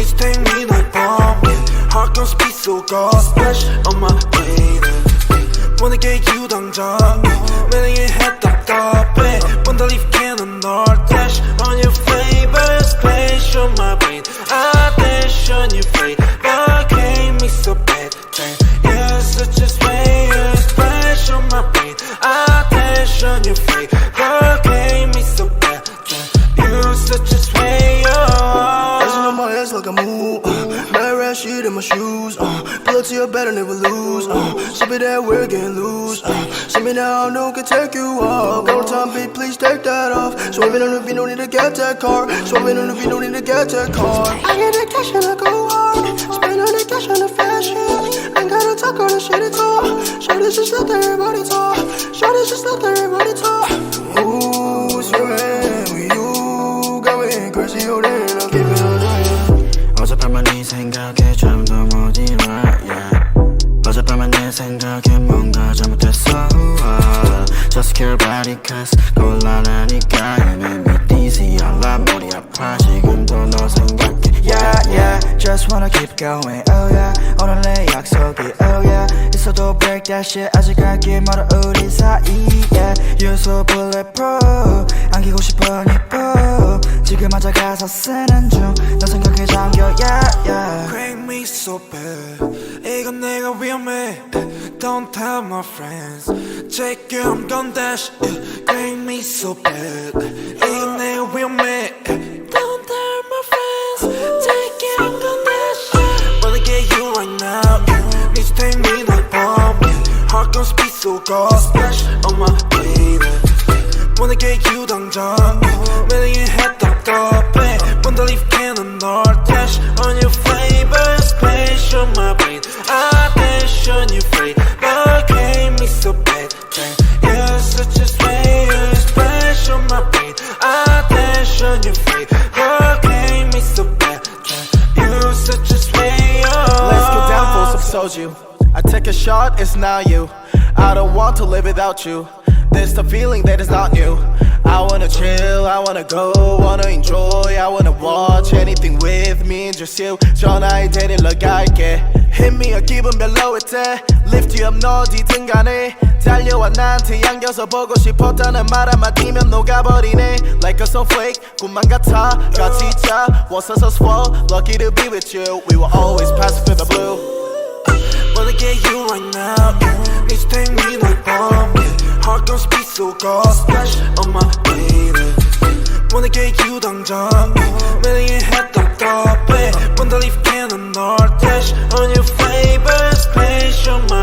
Need to take me like bomb, yeah. Heart gon' speed so God splash on my way there. Wanna get you 당장 매력의 head 답답해 Wanna leave cannon or dash on your favorite splash on my brain I dash on your brain but gave me so bad you're such a way splash on my brain I dash on your face but gave me so bad you're such a way Dancing on my ass like a move red shit in my shoes pull up to your bed and never lose Sip it that we're getting loose See me now, no can take you off Go time, babe, please take that off Swerving on the beat, no need to get that car Swerving on the beat, no need to get that car I get the cash and I go hard Spend all the cash on the fashion Ain't gotta talk all the shit it's all Show this just let everybody talk Show this just let everybody talk Ooh, swimming with you Got me crazy, oh then I'll keep it on 어젯밤만 네 생각에 잠도 못 일어 어젯밤만 내 생각에 뭔가 잘못됐어 Just care about it cause 곤란하니까 You make me dizzy 알라 머리 아파 지금도 너 생각해 Yeah yeah Just wanna keep going Oh yeah 오늘 내 약속이 Oh yeah 있어도 break that shit 아직 갈 길 멀어 우리 사이 Yeah You're so bulletproof 안기고 싶어 니뽀 지금 앉아 가사 쓰는 중 너 생각에 잠겨 Yeah yeah Crank me so bad 이건 내가 위험해 Don't tell my friends Check you I'm gon' dash Crank me so bad 이건 내가 위험해 Don't tell my friends Check you I'm gon' dash Wanna get you right now Need to take me like bomb Heart gon' speed so God splash on my baby Wanna get you 당장 매력의 head 답답해 Wanna leave cannon or dash On your favorite splash on my brain I dash on your face But gave me so bad You're such a splash on my brain I dash on your face But gave me so bad You're such a Let's get down for some soju I take a shot, it's not you I don't want to live without you There's the feeling that is not new I wanna chill, I wanna go, wanna enjoy I wanna watch anything with me and just you 전화에 데리러 갈게 Hit me a 기분 별로일 때 Lift you up 너 어디든 간에 달려와 나한테 안겨서 보고 싶었다는 말 한마디면 녹아버리네 Like a snowflake 꿈만 같아 같이 자 Was us swell Lucky to be with you We will always pass through the blue Wanna get you right now Need to take me like bomb Heart gon' speed so God splash on my baby Wanna get you 당장 매력의 head 답답해 Wanna leave cannon or dash On your favorite splash on my